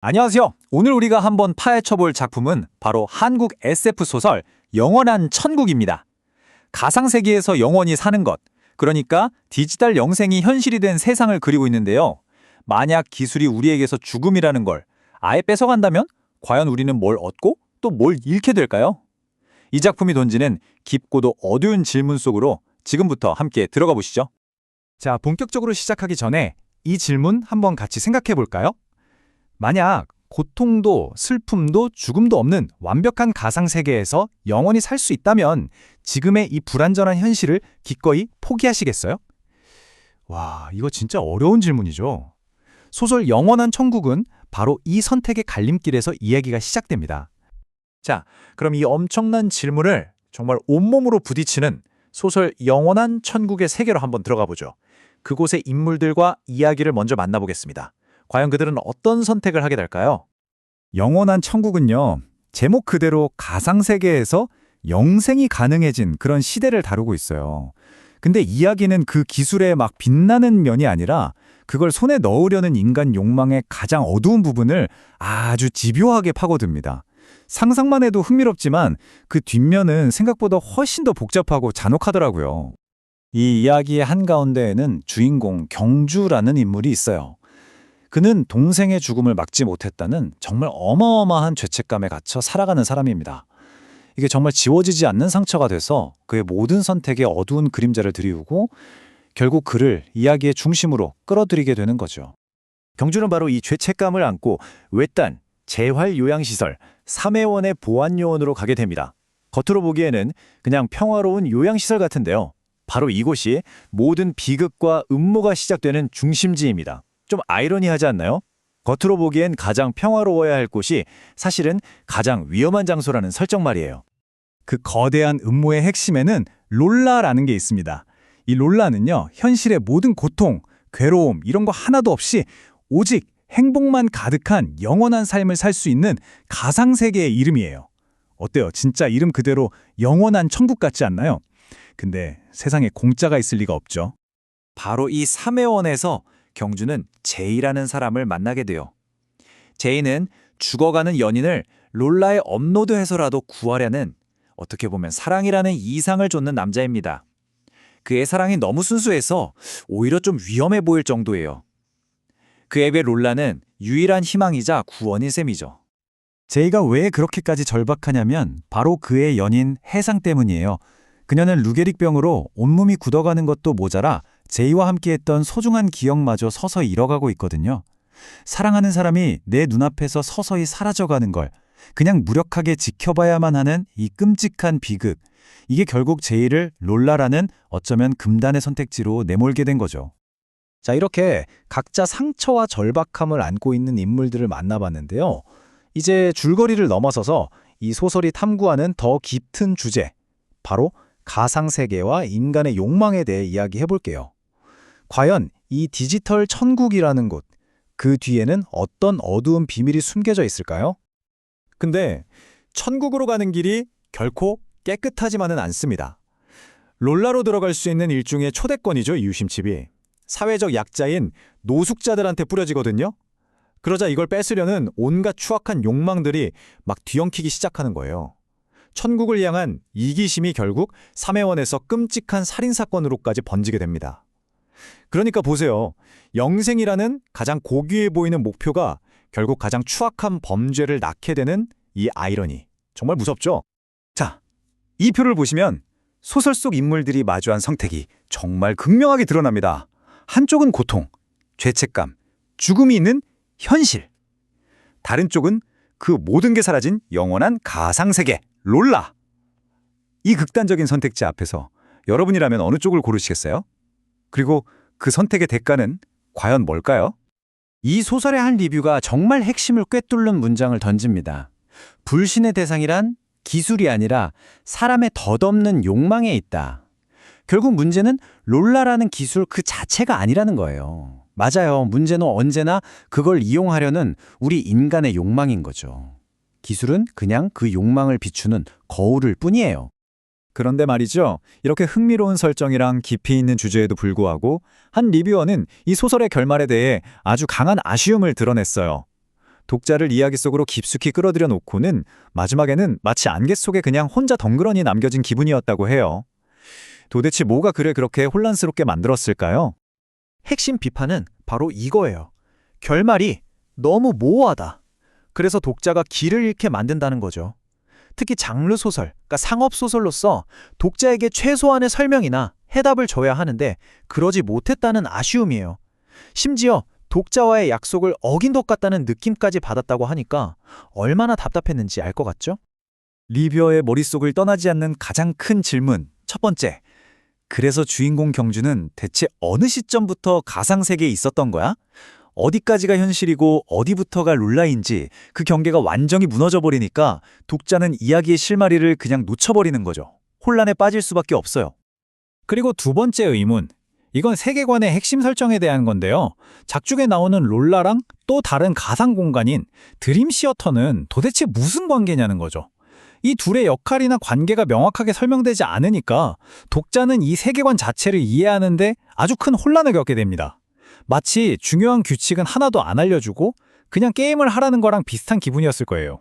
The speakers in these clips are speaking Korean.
안녕하세요. 오늘 우리가 한번 파헤쳐볼 작품은 바로 한국 SF 소설 영원한 천국입니다. 가상세계에서 영원히 사는 것, 그러니까 디지털 영생이 현실이 된 세상을 그리고 있는데요. 만약 기술이 우리에게서 죽음이라는 걸 아예 뺏어간다면 과연 우리는 뭘 얻고 또 뭘 잃게 될까요? 이 작품이 던지는 깊고도 어두운 질문 속으로 지금부터 함께 들어가 보시죠. 자, 본격적으로 시작하기 전에 이 질문 한번 같이 생각해 볼까요? 만약 고통도 슬픔도 죽음도 없는 완벽한 가상세계에서 영원히 살 수 있다면 지금의 이 불완전한 현실을 기꺼이 포기하시겠어요? 와, 이거 진짜 어려운 질문이죠. 소설 영원한 천국은 바로 이 선택의 갈림길에서 이야기가 시작됩니다. 자, 그럼 이 엄청난 질문을 정말 온몸으로 부딪히는 소설 영원한 천국의 세계로 한번 들어가 보죠. 그곳의 인물들과 이야기를 먼저 만나보겠습니다. 과연 그들은 어떤 선택을 하게 될까요? 영원한 천국은요, 제목 그대로 가상세계에서 영생이 가능해진 그런 시대를 다루고 있어요. 근데 이야기는 그 기술에 막 빛나는 면이 아니라 그걸 손에 넣으려는 인간 욕망의 가장 어두운 부분을 아주 집요하게 파고듭니다. 상상만 해도 흥미롭지만 그 뒷면은 생각보다 훨씬 더 복잡하고 잔혹하더라고요. 이 이야기의 한가운데에는 주인공 경주라는 인물이 있어요. 그는 동생의 죽음을 막지 못했다는 정말 어마어마한 죄책감에 갇혀 살아가는 사람입니다. 이게 정말 지워지지 않는 상처가 돼서 그의 모든 선택에 어두운 그림자를 드리우고 결국 그를 이야기의 중심으로 끌어들이게 되는 거죠. 경주는 바로 이 죄책감을 안고 외딴 재활요양시설 삼해원의 보안요원으로 가게 됩니다. 겉으로 보기에는 그냥 평화로운 요양시설 같은데요. 바로 이곳이 모든 비극과 음모가 시작되는 중심지입니다. 좀 아이러니하지 않나요? 겉으로 보기엔 가장 평화로워야 할 곳이 사실은 가장 위험한 장소라는 설정 말이에요. 그 거대한 음모의 핵심에는 롤라라는 게 있습니다. 이 롤라는요, 현실의 모든 고통, 괴로움 이런 거 하나도 없이 오직 행복만 가득한 영원한 삶을 살 수 있는 가상세계의 이름이에요. 어때요? 진짜 이름 그대로 영원한 천국 같지 않나요? 근데 세상에 공짜가 있을 리가 없죠. 바로 이 삼해원에서 경주는 제이라는 사람을 만나게 돼요. 제이는 죽어가는 연인을 롤라에 업로드해서라도 구하려는 어떻게 보면 사랑이라는 이상을 좇는 남자입니다. 그의 사랑이 너무 순수해서 오히려 좀 위험해 보일 정도예요. 그에 비해 롤라는 유일한 희망이자 구원인 셈이죠. 제이가 왜 그렇게까지 절박하냐면 바로 그의 연인 해상 때문이에요. 그녀는 루게릭병으로 온몸이 굳어가는 것도 모자라 제이와 함께했던 소중한 기억마저 서서히 잃어가고 있거든요. 사랑하는 사람이 내 눈앞에서 서서히 사라져가는 걸 그냥 무력하게 지켜봐야만 하는 이 끔찍한 비극. 이게 결국 제이를 롤라라는 어쩌면 금단의 선택지로 내몰게 된 거죠. 자, 이렇게 각자 상처와 절박함을 안고 있는 인물들을 만나봤는데요. 이제 줄거리를 넘어서서 이 소설이 탐구하는 더 깊은 주제, 바로 가상세계와 인간의 욕망에 대해 이야기해 볼게요. 과연 이 디지털 천국이라는 곳, 그 뒤에는 어떤 어두운 비밀이 숨겨져 있을까요? 근데 천국으로 가는 길이 결코 깨끗하지만은 않습니다. 롤라로 들어갈 수 있는 일종의 초대권이죠, 이웃심칩이. 사회적 약자인 노숙자들한테 뿌려지거든요. 그러자 이걸 뺏으려는 온갖 추악한 욕망들이 막 뒤엉키기 시작하는 거예요. 천국을 향한 이기심이 결국 삼해원에서 끔찍한 살인사건으로까지 번지게 됩니다. 그러니까 보세요. 영생이라는 가장 고귀해 보이는 목표가 결국 가장 추악한 범죄를 낳게 되는 이 아이러니. 정말 무섭죠? 자, 이 표를 보시면 소설 속 인물들이 마주한 선택이 정말 극명하게 드러납니다. 한쪽은 고통, 죄책감, 죽음이 있는 현실. 다른 쪽은 그 모든 게 사라진 영원한 가상세계, 롤라. 이 극단적인 선택지 앞에서 여러분이라면 어느 쪽을 고르시겠어요? 그리고 그 선택의 대가는 과연 뭘까요? 이 소설의 한 리뷰가 정말 핵심을 꿰뚫는 문장을 던집니다. 불신의 대상이란 기술이 아니라 사람의 덧없는 욕망에 있다. 결국 문제는 롤라라는 기술 그 자체가 아니라는 거예요. 맞아요. 문제는 언제나 그걸 이용하려는 우리 인간의 욕망인 거죠. 기술은 그냥 그 욕망을 비추는 거울일 뿐이에요. 그런데 말이죠. 이렇게 흥미로운 설정이랑 깊이 있는 주제에도 불구하고 한 리뷰어는 이 소설의 결말에 대해 아주 강한 아쉬움을 드러냈어요. 독자를 이야기 속으로 깊숙이 끌어들여 놓고는 마지막에는 마치 안개 속에 그냥 혼자 덩그러니 남겨진 기분이었다고 해요. 도대체 뭐가 그를 그렇게 혼란스럽게 만들었을까요? 핵심 비판은 바로 이거예요. 결말이 너무 모호하다. 그래서 독자가 길을 잃게 만든다는 거죠. 특히 장르 소설, 그러니까 상업 소설로서 독자에게 최소한의 설명이나 해답을 줘야 하는데 그러지 못했다는 아쉬움이에요. 심지어 독자와의 약속을 어긴 것 같다는 느낌까지 받았다고 하니까 얼마나 답답했는지 알 것 같죠? 리뷰어의 머릿속을 떠나지 않는 가장 큰 질문, 첫 번째. 그래서 주인공 경주는 대체 어느 시점부터 가상세계에 있었던 거야? 어디까지가 현실이고 어디부터가 룰라인지 그 경계가 완전히 무너져버리니까 독자는 이야기의 실마리를 그냥 놓쳐버리는 거죠. 혼란에 빠질 수밖에 없어요. 그리고 두 번째 의문. 이건 세계관의 핵심 설정에 대한 건데요. 작중에 나오는 롤라랑 또 다른 가상 공간인 드림 시어터는 도대체 무슨 관계냐는 거죠. 이 둘의 역할이나 관계가 명확하게 설명되지 않으니까 독자는 이 세계관 자체를 이해하는데 아주 큰 혼란을 겪게 됩니다. 마치 중요한 규칙은 하나도 안 알려주고 그냥 게임을 하라는 거랑 비슷한 기분이었을 거예요.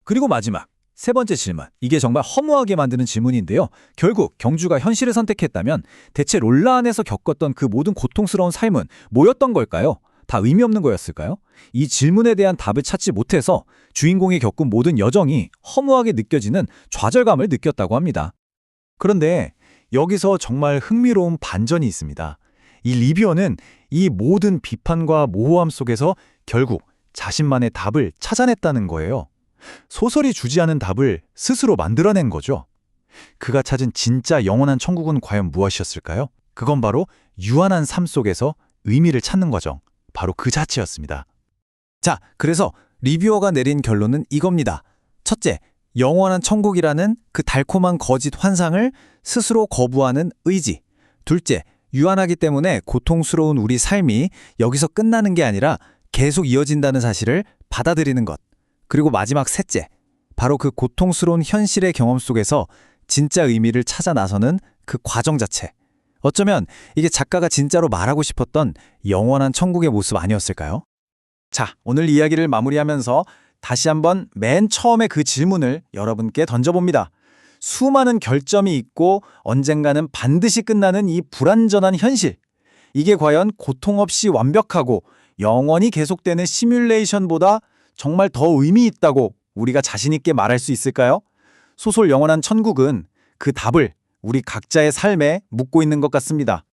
그리고 마지막, 세 번째 질문. 이게 정말 허무하게 만드는 질문인데요. 결국 경주가 현실을 선택했다면 대체 롤라 안에서 겪었던 그 모든 고통스러운 삶은 뭐였던 걸까요? 다 의미 없는 거였을까요? 이 질문에 대한 답을 찾지 못해서 주인공이 겪은 모든 여정이 허무하게 느껴지는 좌절감을 느꼈다고 합니다. 그런데 여기서 정말 흥미로운 반전이 있습니다. 이 리뷰어는 이 모든 비판과 모호함 속에서 결국 자신만의 답을 찾아냈다는 거예요. 소설이 주지 않은 답을 스스로 만들어낸 거죠. 그가 찾은 진짜 영원한 천국은 과연 무엇이었을까요? 그건 바로 유한한 삶 속에서 의미를 찾는 과정, 바로 그 자체였습니다. 자, 그래서 리뷰어가 내린 결론은 이겁니다. 첫째, 영원한 천국이라는 그 달콤한 거짓 환상을 스스로 거부하는 의지. 둘째, 유한하기 때문에 고통스러운 우리 삶이 여기서 끝나는 게 아니라 계속 이어진다는 사실을 받아들이는 것. 그리고 마지막 셋째, 바로 그 고통스러운 현실의 경험 속에서 진짜 의미를 찾아 나서는 그 과정 자체. 어쩌면 이게 작가가 진짜로 말하고 싶었던 영원한 천국의 모습 아니었을까요? 자, 오늘 이야기를 마무리하면서 다시 한번 맨 처음에 그 질문을 여러분께 던져봅니다. 수많은 결점이 있고 언젠가는 반드시 끝나는 이 불완전한 현실. 이게 과연 고통 없이 완벽하고 영원히 계속되는 시뮬레이션보다 정말 더 의미 있다고 우리가 자신 있게 말할 수 있을까요? 소설 영원한 천국은 그 답을 우리 각자의 삶에 묻고 있는 것 같습니다.